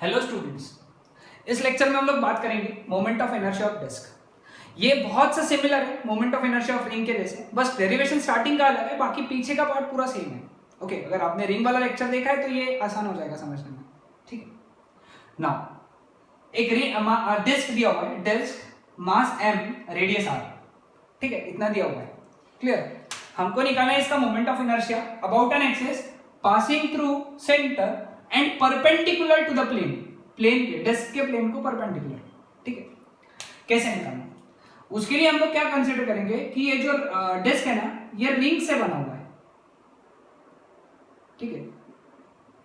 Hello students, इस lecture में हम लोग बात करेंगे moment of inertia of disc. ये बहुत सा सिमिलर है moment of inertia of ring के जैसे, बस डेरिवेशन स्टार्टिंग का अलग है, बाकी पीछे का पार्ट पूरा सेम है। ओके, अगर आपने रिंग वाला लेक्चर देखा है तो ये आसान हो जाएगा समझने में। ठीक है, नाउ एक डिस्क दिया हुआ है, डिस्क मास m रेडियस r। ठीक है, इतना दिया हुआ है, क्लियर। हमको निकालना है इसका moment of inertia about an axis passing through centre and perpendicular to the plane, plane के डिस्क के प्लेन को परपेंडिकुलर। ठीक है, कैसे निकालना, उसके लिए हम लोग क्या कंसीडर करेंगे कि ये जो डिस्क है ना, ये रिंग से बना हुआ है। ठीक है,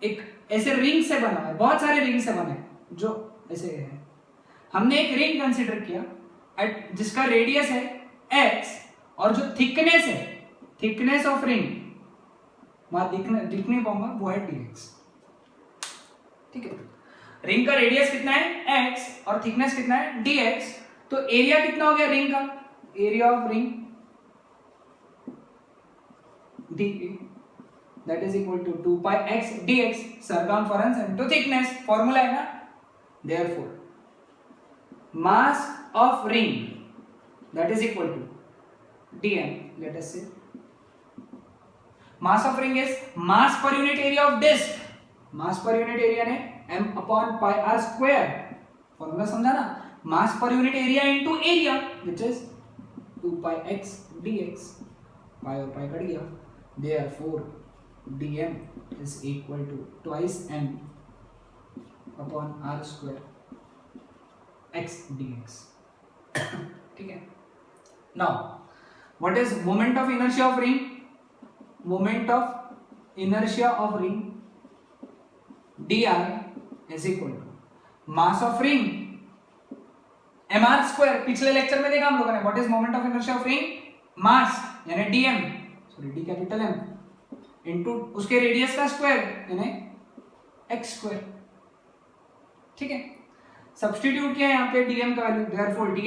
एक ऐसे रिंग से बना है, बहुत सारे रिंग से बने हैं जो ऐसे है। हमने एक रिंग कंसीडर किया जिसका रेडियस है x और जो थिकनेस है, थिकनेस ऑफ रिंग वहां दिख नहीं पाऊंगा, वो है dx। ठीक है, रिंग का रेडियस कितना है x और थिकनेस कितना है dx, तो एरिया कितना हो गया रिंग का, area of ring dA that is equal to 2 pi x dx, circumference into thickness, formula है ना। therefore mass of ring that is equal to dm, let us say mass of ring is mass per unit area of disk, mass per unit area ने m upon pi r square, formula समझा ना, mass per unit area into area which is 2 pi x dx, pi और pi cut गया, therefore dm is equal to twice m upon r square x dx। ठीक है, now what is moment of inertia of ring, moment of inertia of ring dr is equal to mass of ring mr square। पिछले lecture में देखा हम लोगों ने what is moment of inertia of ring, mass यानी dm, sorry d capital m into उसके radius का square यानी x स्क्वायर। ठीक है, सब्स्टिट्यूट किया यहाँ पे dm का value, therefore di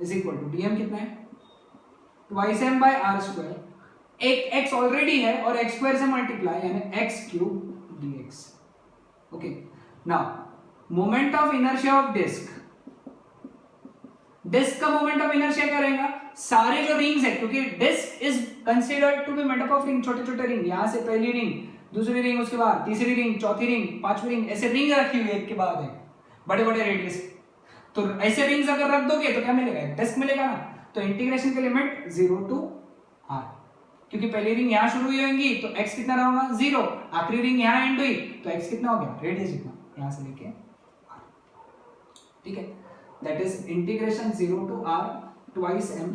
is equal to dm कितना है twice m by r square, एक x ऑलरेडी है और x स्क्वायर से मल्टीप्लाई यानी x cube dx। Okay, now moment of inertia of disc, disc का मोमेंट ऑफ इनर्शिया क्या रहेगा, सारे जो रिंग्स है, क्योंकि disc is considered to be made up of ring, छोटे छोटे रिंग, यहां से पहली रिंग, दूसरी रिंग, उसके बाद तीसरी रिंग, चौथी रिंग, पांचवी रिंग, ऐसे रिंग रखी हुई है एक के बाद है, बड़े बड़े रेडियस। तो ऐसे रिंग्स अगर रख दोगे तो क्या मिलेगा, डिस्क मिलेगा ना। तो इंटीग्रेशन की लिमिट 0 टू r, क्योंकि पहली रिंग यहां शुरू हुई होगी तो x कितना रहेगा 0, आखिरी रिंग यहां एंड हुई तो x कितना हो गया, रेडियस जितना, यहां से लेके r। ठीक है, that is integration 0 to r twice m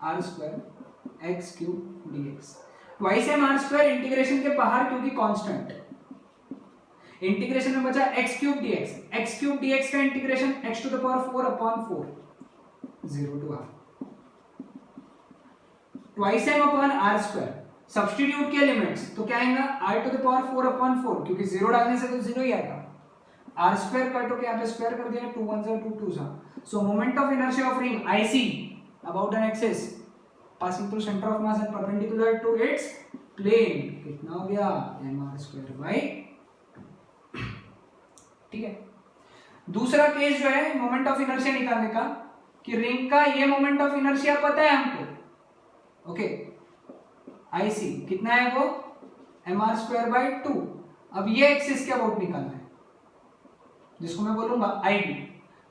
r square x cube dx, twice m r square integration के बाहर क्योंकि कांस्टेंट, इंटीग्रेशन में बचा x cube dx, x cube dx का integration x to the power 4 upon 4, 0 to r, twice m upon r square, substitute किया limits तो क्या आएगा r to the power 4 upon 4, क्योंकि 0 डालने से तो 0 ही आएगा, r स्क्वायर कट होके यहाँ पे स्क्वायर कर दिया, 2 1 2 2 सा। So moment of inertia of ring IC about an axis passing through centre of mass and perpendicular to its plane कितना हो गया mr स्क्वायर बाय 2। ठीक है, दूसरा केस जो है मोमेंट ऑफ इनर्शिया निकालने का, कि रिंग का ये मोमेंट ऑफ इनर्शिया पता है हमको। ओके, IC कितना है वो mr स्क्वायर बाय 2। अब ये एक्सिस के अबाउट निकालना है जिसको मैं बोलूंगा ID,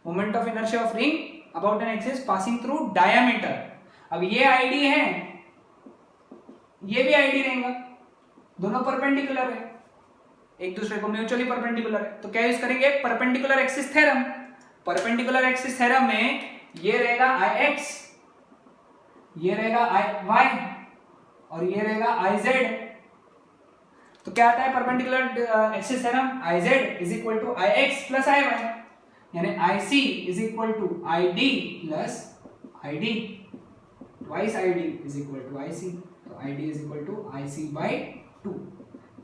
moment of inertia of ring about an axis passing through diameter. अब ये ID है, ये भी ID रहेगा, दोनों परपेंडिकुलर है, एक दूसरे को म्यूचुअली परपेंडिकुलर है, तो क्या यूज करेंगे perpendicular axis theorem. Perpendicular axis theorem में ये रहेगा IX, ये रहेगा IY और ये रहेगा IZ। तो क्या आता है perpendicular axis theorem, IZ is equal to IX plus IY, यानी IC is equal to ID plus ID, twice ID is equal to IC, तो ID is equal to IC by 2,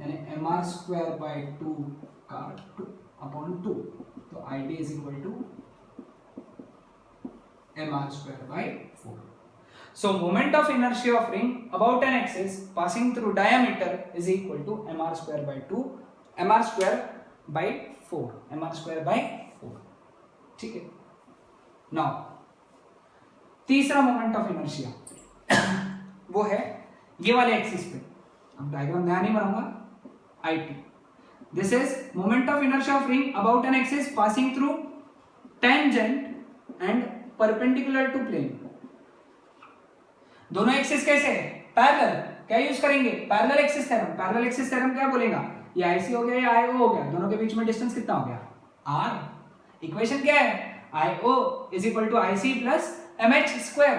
यानी mr स्क्वायर बाय 2 का 2 upon 2, तो ID is equal to mr square by 4। So moment of inertia of ring about an axis passing through diameter is equal to mr square by 2, mr square by 4 mr²/4, ठीक है। Now तीसरा moment of inertia वो है ये वाले axis पे, अब diagram नया नहीं बनाऊंगा, IT। This is moment of inertia of ring about an axis passing through tangent and perpendicular to plane. दोनों एक्सिस कैसे है? पैरेलल। क्या यूज करेंगे? Parallel axis theorem. Parallel axis theorem क्या बोलेगा? ये IC हो गया, ये IO हो गया, दोनों के बीच में डिस्टेंस कितना हो गया? R। इक्वेशन क्या है? IO is equal to IC plus MH square.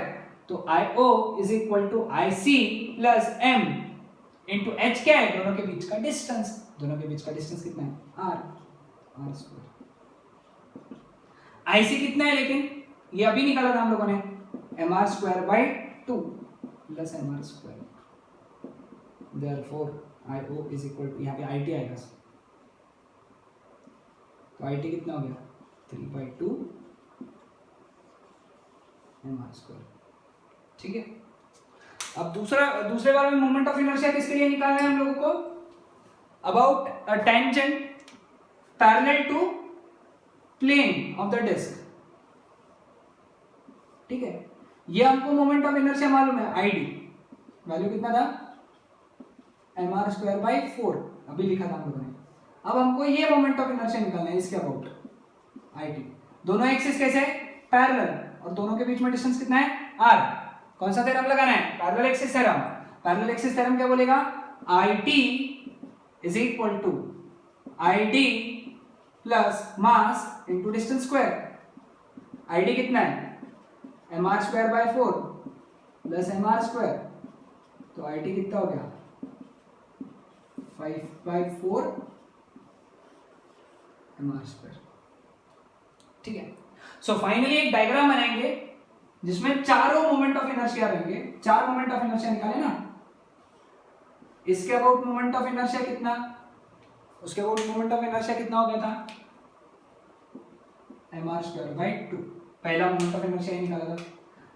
तो IO is equal to IC plus M into H क्या है? दोनों के बीच का डिस्टेंस। दोनों के बीच का डिस्टेंस कितना है? R square. IC कितना है लेकिन? ये अभी निकाला था हम लोगों ने, mr²/2 plus mr²। Therefore IO is equal टू, यहाँ पे IT आएगा, तो IT कितना हो गया? 3/2 mr², ठीक है। अब दूसरे बार में मोमेंट ऑफ इनर्शिया किसके लिए निकालना है हम लोगों को? About a tangent parallel to plane of the disc, ठीक है। ये हमको मोमेंट ऑफ इनर्शिया मालूम है, ID वैल्यू कितना था? mr²/4 अभी लिखा था हम लोगों ने। अब हमको ये मोमेंट ऑफ इनर्शिया निकालना है इसके अबाउट IT। दोनों एक्सिस कैसे है? पैरेलल, और दोनों के बीच में डिस्टेंस कितना है? R। कौन सा थ्योरम लगाना है? Parallel axis theorem. Parallel axis theorem क्या बोलेगा? IT is equal to ID plus mass into distance square. ID कितना है? mr²/4 प्लस mr², तो IT कितना हो गया? 5/4 mr², ठीक है। सो फाइनली एक डायग्राम बनाएंगे जिसमें चारों मोमेंट ऑफ इनर्शिया रहेंगे। 4 मोमेंट ऑफ इनर्शिया निकाले ना, इसके अबाउट मोमेंट ऑफ इनर्शिया कितना, उसके अबाउट मोमेंट ऑफ इनर्शिया कितना हो गया था? mr²/2, पहला मोमेंट ऑफ इनर्शिया निकाला था।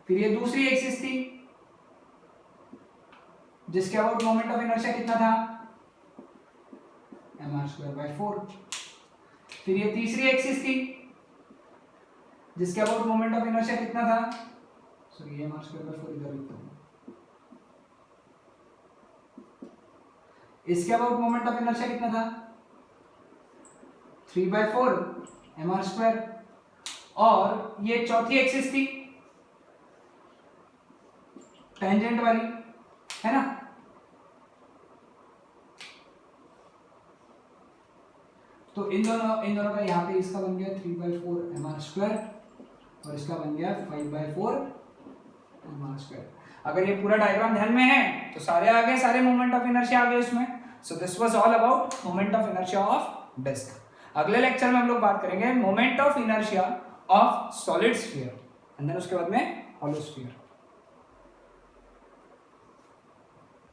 फिर ये दूसरी एक्सिस थी जिसके अबाउट मोमेंट ऑफ इनर्शिया कितना था? mr²/4। फिर ये तीसरी एक्सिस थी जिसके अबाउट मोमेंट ऑफ इनर्शिया कितना था? सॉरी, ये mr²/4 इधर लिखता हूं। इसके अबाउट मोमेंट ऑफ इनर्शिया कितना था? 3/4 mr²। और ये चौथी एक्सिस थी टेंजेंट वाली, है ना। तो इन दोनों का यहाँ पे इसका बन गया 3/4 mr² और इसका बन गया 5/4 mr²। अगर ये पूरा डायग्राम ध्यान में है तो सारे आ गए, सारे मोमेंट ऑफ इनर्शिया आ गए उसमें। So this was all about moment of inertia of disc. अगले लेक्चर में हम लोग बात करेंगे moment of inertia of solid sphere, and then उसके बाद में हॉलो स्फीयर।